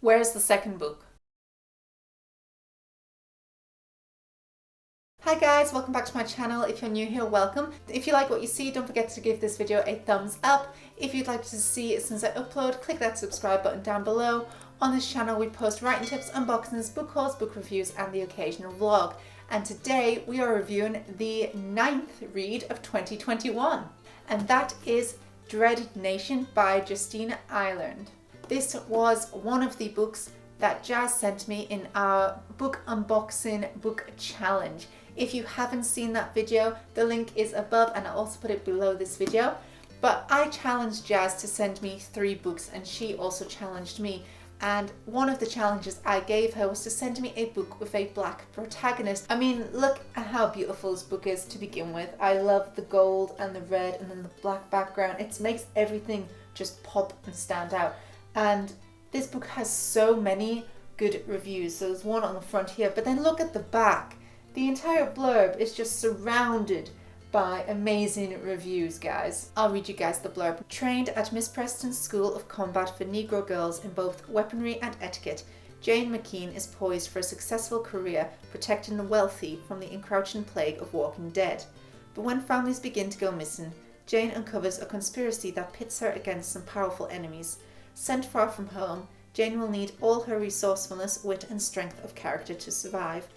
Where's the second book? Hi guys, welcome back to my channel. If you're new here, welcome. If you like what you see, don't forget to give this video a thumbs up. If you'd like to see as soon as I upload, click that subscribe button down below. On this channel we post writing tips, unboxings, book hauls, book reviews and the occasional vlog. And today we are reviewing the 9th read of 2021, and that is Dread Nation by Justina Ireland. This was one of the books that Jazz sent me in our book unboxing book challenge. If you haven't seen that video, the link is above and I'll also put it below this video. But I challenged Jazz to send me 3 books and she also challenged me. And one of the challenges I gave her was to send me a book with a black protagonist. I mean, look at how beautiful this book is to begin with. I love the gold and the red and then the black background. It makes everything just pop and stand out. And this book has so many good reviews. So there's one on the front here, but then look at the back. The entire blurb is just surrounded by amazing reviews, guys. I'll read you guys the blurb. Trained at Miss Preston's School of Combat for Negro Girls in both weaponry and etiquette, Jane McKean is poised for a successful career protecting the wealthy from the encroaching plague of walking dead. But when families begin to go missing, Jane uncovers a conspiracy that pits her against some powerful enemies. Sent far from home, Jane will need all her resourcefulness, wit and strength of character to survive.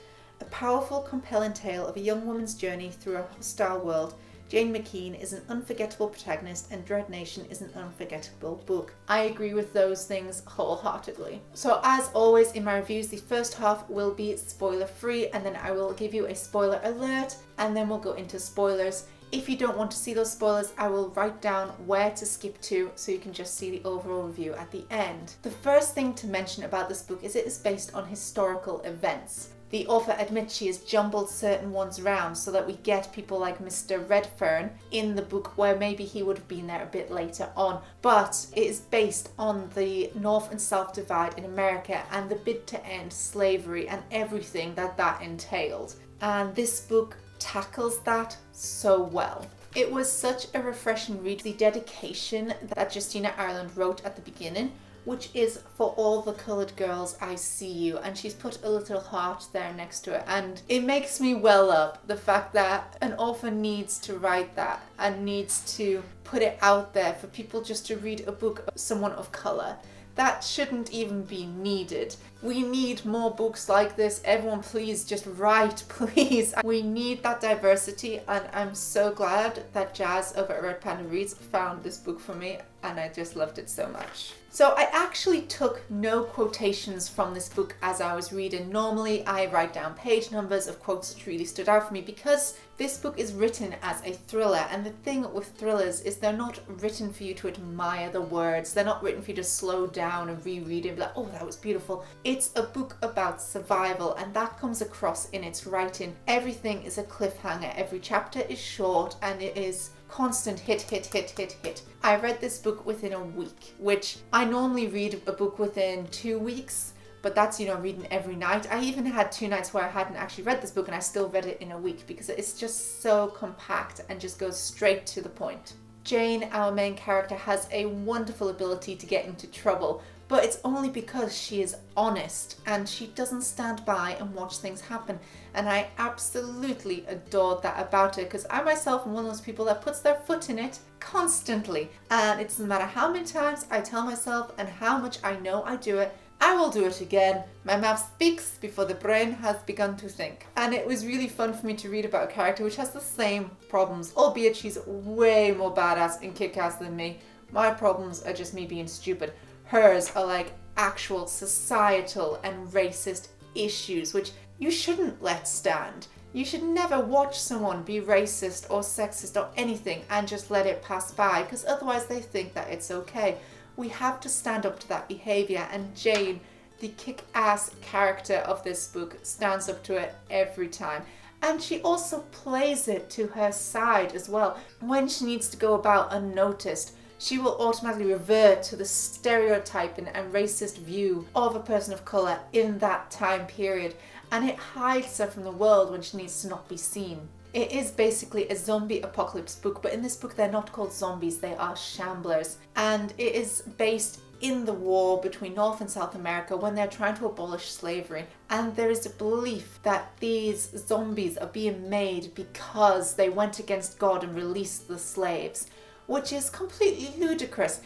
A powerful, compelling tale of a young woman's journey through a hostile world, Jane McKean is an unforgettable protagonist and Dread Nation is an unforgettable book. I agree with those things wholeheartedly. So as always in my reviews, the first half will be spoiler free and then I will give you a spoiler alert and then we'll go into spoilers. If you don't want to see those spoilers, I will write down where to skip to so you can just see the overall review at the end. The first thing to mention about this book is it is based on historical events. The author admits she has jumbled certain ones around so that we get people like Mr. Redfern in the book where maybe he would have been there a bit later on. But it is based on the North and South divide in America and the bid to end slavery and everything that entailed. And this book tackles that so well. It was such a refreshing read. The dedication that Justina Ireland wrote at the beginning, which is for all the coloured girls, I see you, and she's put a little heart there next to it, and it makes me well up, the fact that an author needs to write that and needs to put it out there for people just to read a book of someone of colour. That shouldn't even be needed. We need more books like this. Everyone please just write, please. We need that diversity and I'm so glad that Jazz over at Red Panda Reads found this book for me and I just loved it so much. So I actually took no quotations from this book as I was reading. Normally I write down page numbers of quotes that really stood out for me because this book is written as a thriller, and the thing with thrillers is they're not written for you to admire the words. They're not written for you to slow down and reread it and be like, oh, that was beautiful. It's a book about survival and that comes across in its writing. Everything is a cliffhanger. Every chapter is short and it is constant hit. I read this book within a week, which I normally read a book within 2 weeks, but that's, you know, reading every night. I even had 2 nights where I hadn't actually read this book and I still read it in a week because it's just so compact and just goes straight to the point. Jane, our main character, has a wonderful ability to get into trouble, but it's only because she is honest and she doesn't stand by and watch things happen. And I absolutely adored that about her because I myself am one of those people that puts their foot in it constantly. And it doesn't matter how many times I tell myself and how much I know I do it, I will do it again. My mouth speaks before the brain has begun to think. And it was really fun for me to read about a character which has the same problems, albeit she's way more badass and kick-ass than me. My problems are just me being stupid. Hers are like actual societal and racist issues, which you shouldn't let stand. You should never watch someone be racist or sexist or anything and just let it pass by, because otherwise they think that it's okay. We have to stand up to that behaviour, and Jane, the kick-ass character of this book, stands up to it every time. And she also plays it to her side as well. When she needs to go about unnoticed, she will automatically revert to the stereotyping and racist view of a person of colour in that time period, and it hides her from the world when she needs to not be seen. It is basically a zombie apocalypse book, but in this book they're not called zombies, they are shamblers, and it is based in the war between North and South America when they're trying to abolish slavery. And there is a belief that these zombies are being made because they went against God and released the slaves, which is completely ludicrous.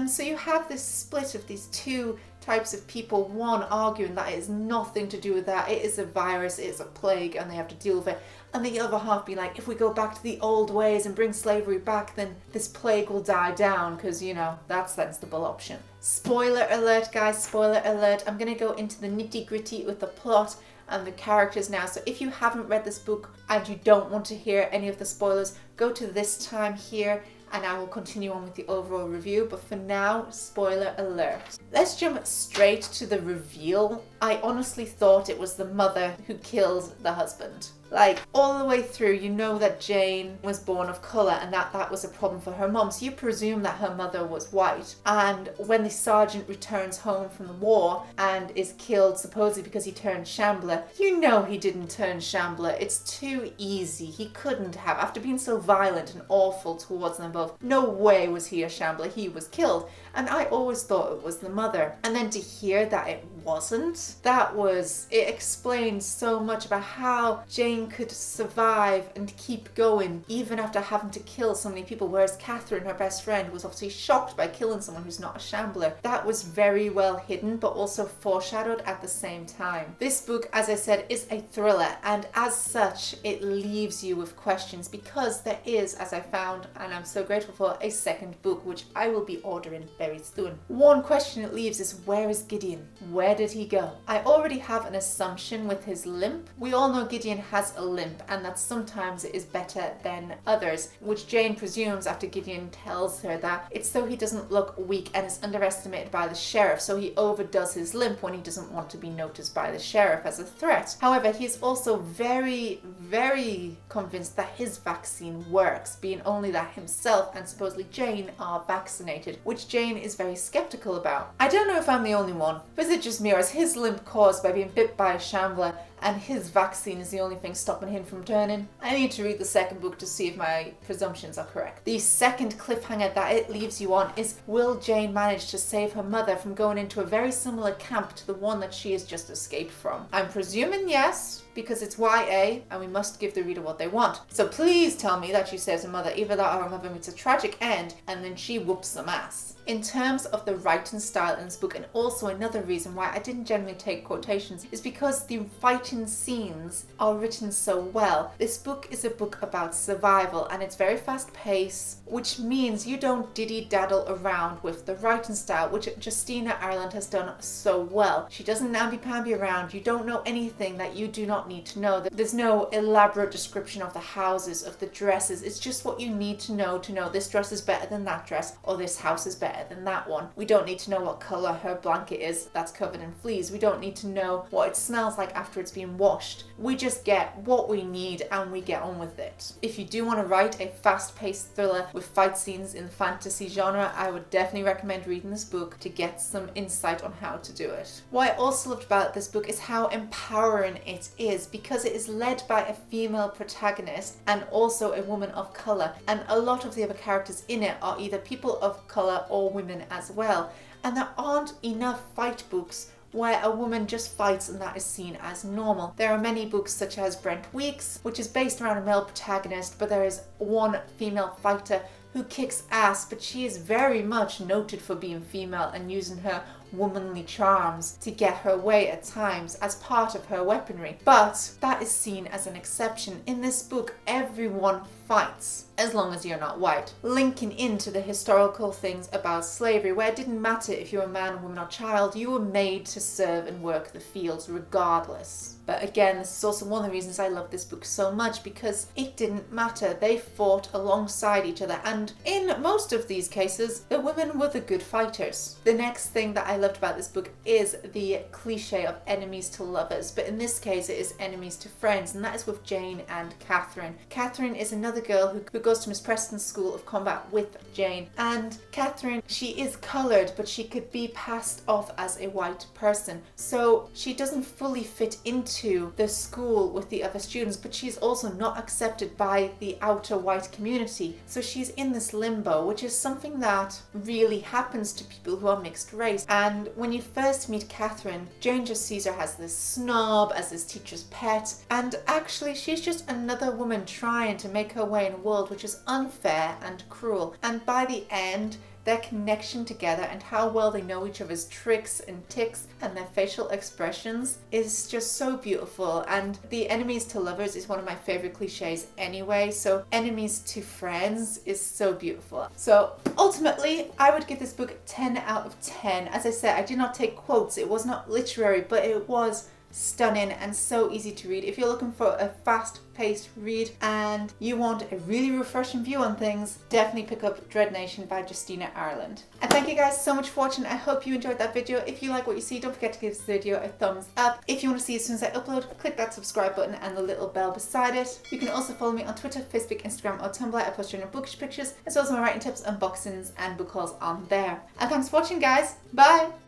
So you have this split of these two types of people, one arguing that it has nothing to do with that, it is a virus, it is a plague, and they have to deal with it, and the other half being like, if we go back to the old ways and bring slavery back, then this plague will die down, because, you know, that's the sensible option. Spoiler alert, guys, spoiler alert. I'm going to go into the nitty-gritty with the plot and the characters now. So if you haven't read this book and you don't want to hear any of the spoilers, go to this time here and I will continue on with the overall review. But for now, spoiler alert. Let's jump straight to the reveal. I honestly thought it was the mother who killed the husband. Like, all the way through, you know that Jane was born of colour and that was a problem for her mum. So you presume that her mother was white. And when the sergeant returns home from the war and is killed supposedly because he turned shambler, you know he didn't turn shambler. It's too easy. He couldn't have. After being so violent and awful towards them both, no way was he a shambler. He was killed. And I always thought it was the mother. And then to hear that it wasn't, it explains so much about how Jane could survive and keep going even after having to kill so many people, whereas Catherine, her best friend, was obviously shocked by killing someone who's not a shambler. That was very well hidden, but also foreshadowed at the same time. This book, as I said, is a thriller, and as such, it leaves you with questions because there is, as I found, and I'm so grateful for, a second book, which I will be ordering very soon. One question it leaves is, where is Gideon? Where did he go? I already have an assumption with his limp. We all know Gideon has a limp and that sometimes it is better than others, which Jane presumes after Gideon tells her that it's so he doesn't look weak and is underestimated by the sheriff, so he overdoes his limp when he doesn't want to be noticed by the sheriff as a threat. However, he's also very, very convinced that his vaccine works, being only that himself and supposedly Jane are vaccinated, which Jane is very skeptical about. I don't know if I'm the only one, but is it just me, or is his limp caused by being bit by a shambler and his vaccine is the only thing stopping him from turning? I need to read the second book to see if my presumptions are correct. The second cliffhanger that it leaves you on is, will Jane manage to save her mother from going into a very similar camp to the one that she has just escaped from? I'm presuming yes, because it's YA and we must give the reader what they want. So please tell me that she saves her mother, either that or her mother meets a tragic end and then she whoops some ass. In terms of the writing style in this book, and also another reason why I didn't generally take quotations, is because the fighting scenes are written so well. This book is a book about survival and it's very fast paced, which means you don't diddy-daddle around with the writing style, which Justina Ireland has done so well. She doesn't namby-pamby around. You don't know anything that you do not need to know. There's no elaborate description of the houses, of the dresses. It's just what you need to know this dress is better than that dress, or this house is better than that one. We don't need to know what colour her blanket is that's covered in fleas. We don't need to know what it smells like after it's been washed. We just get what we need and we get on with it. If you do want to write a fast-paced thriller with fight scenes in the fantasy genre, I would definitely recommend reading this book to get some insight on how to do it. What I also loved about this book is how empowering it is, because it is led by a female protagonist and also a woman of colour, and a lot of the other characters in it are either people of colour or women as well, and there aren't enough fight books where a woman just fights and that is seen as normal. There are many books such as Brent Weeks, which is based around a male protagonist, but there is one female fighter who kicks ass, but she is very much noted for being female and using her womanly charms to get her way at times as part of her weaponry. But that is seen as an exception. In this book, everyone fights, as long as you're not white. Linking into the historical things about slavery, where it didn't matter if you were a man, woman or child, you were made to serve and work the fields regardless. But again, this is also one of the reasons I love this book so much, because it didn't matter. They fought alongside each other, and in most of these cases, the women were the good fighters. The next thing that I love loved about this book is the cliche of enemies to lovers, but in this case it is enemies to friends, and that is with Jane and Catherine. Catherine is another girl who goes to Miss Preston's School of Combat with Jane, and Catherine, she is coloured, but she could be passed off as a white person, so she doesn't fully fit into the school with the other students, but she's also not accepted by the outer white community, so she's in this limbo, which is something that really happens to people who are mixed race. And when you first meet Catherine, Jane just sees her as this snob, as this teacher's pet, and actually she's just another woman trying to make her way in a world which is unfair and cruel. And by the end, their connection together and how well they know each other's tricks and tics and their facial expressions is just so beautiful. And the enemies to lovers is one of my favorite cliches anyway, so enemies to friends is so beautiful. So ultimately, I would give this book 10 out of 10. As I said, I did not take quotes, it was not literary, but it was stunning and so easy to read. If you're looking for a fast-paced read and you want a really refreshing view on things, definitely pick up Dread Nation by Justina Ireland. And thank you guys so much for watching. I hope you enjoyed that video. If you like what you see, don't forget to give this video a thumbs up. If you want to see as soon as I upload, click that subscribe button and the little bell beside it. You can also follow me on Twitter, Facebook, Instagram or Tumblr. I post general bookish pictures as well as my writing tips, unboxings and book hauls on there. And thanks for watching guys. Bye!